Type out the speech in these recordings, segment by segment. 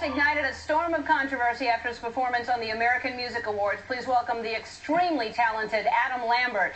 just ignited a storm of controversy after his performance on the American Music Awards. Please welcome the extremely talented Adam Lambert.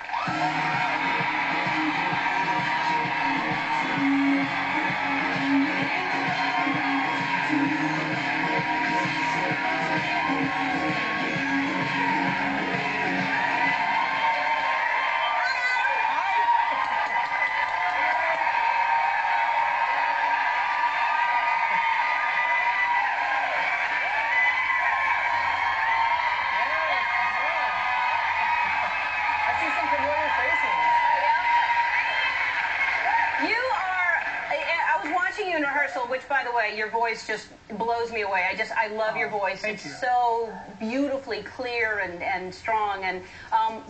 You in rehearsal, which, by the way, your voice just blows me away. I love your voice. It's so beautifully clear and strong, and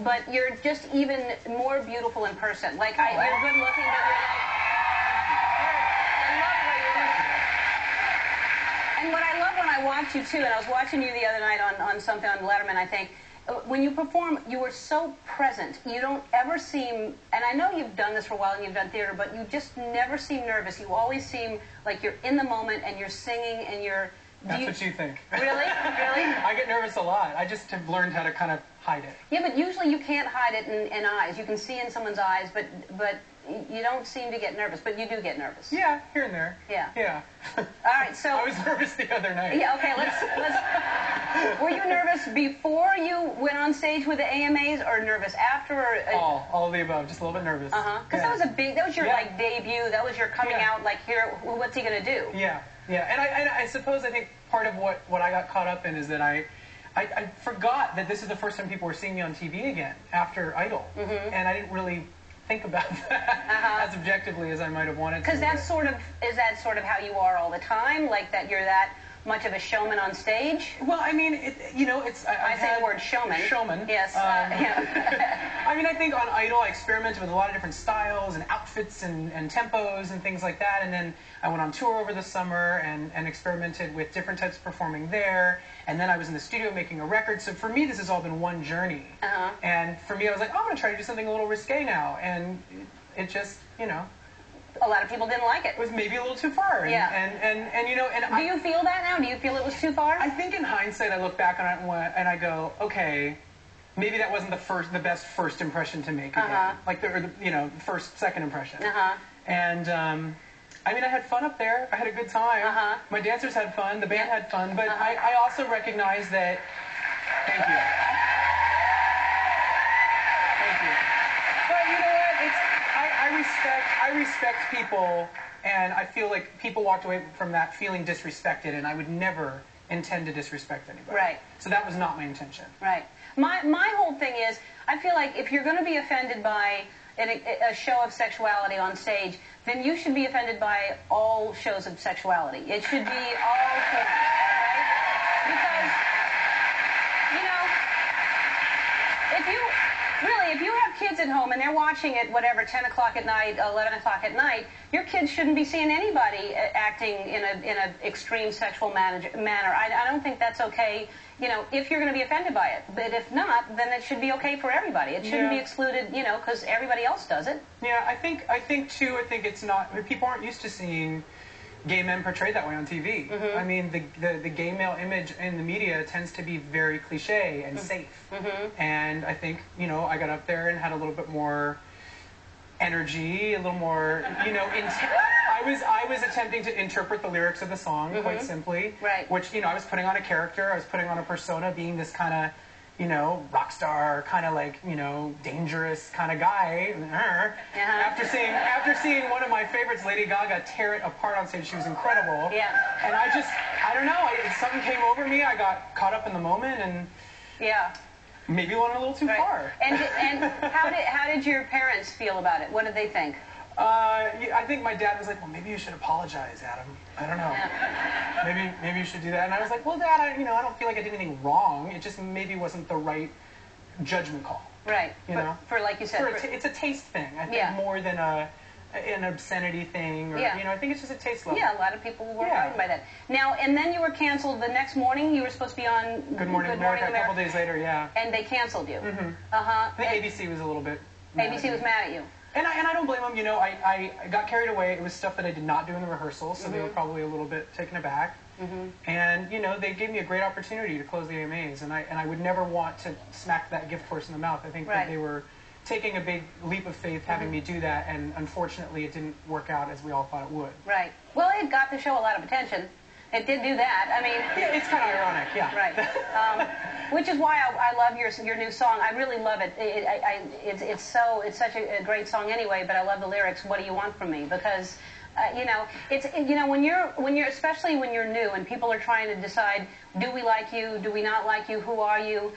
but you're just even more beautiful in person. Like, you're good looking, but you're like, I love how you look. And what I love when I watch you too, and I was watching you the other night on something on Letterman, I think. When you perform, you are so present. You don't ever seem, and I know you've done this for a while and you've done theater, but you just never seem nervous. You always seem like you're in the moment and you're singing and you're... That's what you think. Really? Really? I get nervous a lot. I just have learned how to kind of hide it. Yeah, but usually you can't hide it in eyes. You can see in someone's eyes, but you don't seem to get nervous, but you do get nervous. Yeah, here and there. Yeah. Yeah. All right, so... I was nervous the other night. Yeah, okay, let's... Were you nervous before you went on stage with the AMAs, or nervous after? Or, all of the above. Just a little bit nervous. Because that was your like debut. That was your coming out. Like, here, what's he gonna do? Yeah, yeah. And I suppose I think part of what I got caught up in is that I forgot that this is the first time people were seeing me on TV again after Idol, and I didn't really think about that as objectively as I might have wanted to. Because that's sort of how you are all the time, like that you're that much of a showman on stage? Well, I mean, it's... I say the word showman. Showman. Yes. Yeah. I mean, I think on Idol, I experimented with a lot of different styles and outfits and tempos and things like that. And then I went on tour over the summer and experimented with different types of performing there. And then I was in the studio making a record. So for me, this has all been one journey. And for me, I was like, oh, I'm going to try to do something a little risque now. And it just, a lot of people didn't like it. It was maybe a little too far. Yeah. And do you feel that now? Do you feel it was too far? I think in hindsight, I look back on it and I go, okay, maybe that wasn't the best first impression to make again. Like the second impression. And I mean, I had fun up there. I had a good time. My dancers had fun. The band had fun. But I also recognize that. Thank you. Thank you. But you know what? I respect people, and I feel like people walked away from that feeling disrespected, and I would never intend to disrespect anybody. Right. So that was not my intention. Right. My whole thing is, I feel like if you're going to be offended by a show of sexuality on stage, then you should be offended by all shows of sexuality. It should be all things, right? Because, if you have kids at home and they're watching it, whatever, 10 o'clock at night, 11 o'clock at night, your kids shouldn't be seeing anybody acting in an extreme sexual manner. I don't think that's okay, if you're going to be offended by it. But if not, then it should be okay for everybody. It shouldn't be excluded, because everybody else does it. Yeah, I think it's not, people aren't used to seeing gay men portrayed that way on TV. I mean, the gay male image in the media tends to be very cliche and safe. And I think, I got up there and had a little bit more energy, a little more, I was attempting to interpret the lyrics of the song, quite simply. Right. Which, I was putting on a character, I was putting on a persona, being this kind of, rock star, kind of like, dangerous kind of guy. After seeing one of my favorites, Lady Gaga, tear it apart on stage, she was incredible. Yeah. And I don't know, something came over me, I got caught up in the moment, and maybe went a little too far. And how did your parents feel about it? What did they think? I think my dad was like, well, maybe you should apologize, Adam. I don't know. Yeah. Maybe you should do that. And I was like, well, Dad, I don't feel like I did anything wrong. It just maybe wasn't the right judgment call. Right. For like you said. It's a taste thing, I think, more than an obscenity thing. Or, I think it's just a taste level. Yeah, a lot of people were frightened by that. Now, and then you were canceled the next morning. You were supposed to be on Good Morning America a couple days later, yeah. And they canceled you. I think ABC was a little bit ABC was mad at you. And I don't blame them. You know, I got carried away. It was stuff that I did not do in the rehearsal, so they were probably a little bit taken aback. And you know, they gave me a great opportunity to close the AMAs, and I would never want to smack that gift horse in the mouth. I think that they were taking a big leap of faith having me do that, and unfortunately, it didn't work out as we all thought it would. Right. Well, it got the show a lot of attention. It did do that. I mean, yeah, it's kind of ironic, yeah. Right. Which is why I love your new song. I really love it. It's such a great song anyway. But I love the lyrics. What do you want from me? Because you know, when you're especially when you're new and people are trying to decide, do we like you? Do we not like you? Who are you?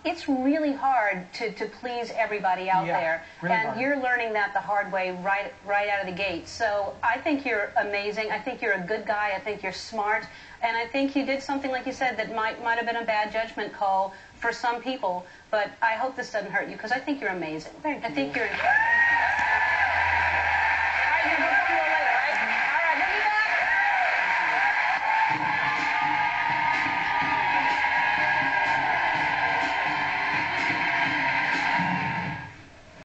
It's really hard to please everybody out there, really and hard. You're learning that the hard way right out of the gate. So I think you're amazing. I think you're a good guy. I think you're smart, and I think you did something, like you said, that might have been a bad judgment call for some people. But I hope this doesn't hurt you, because I think you're amazing. Thank you. I think you're incredible.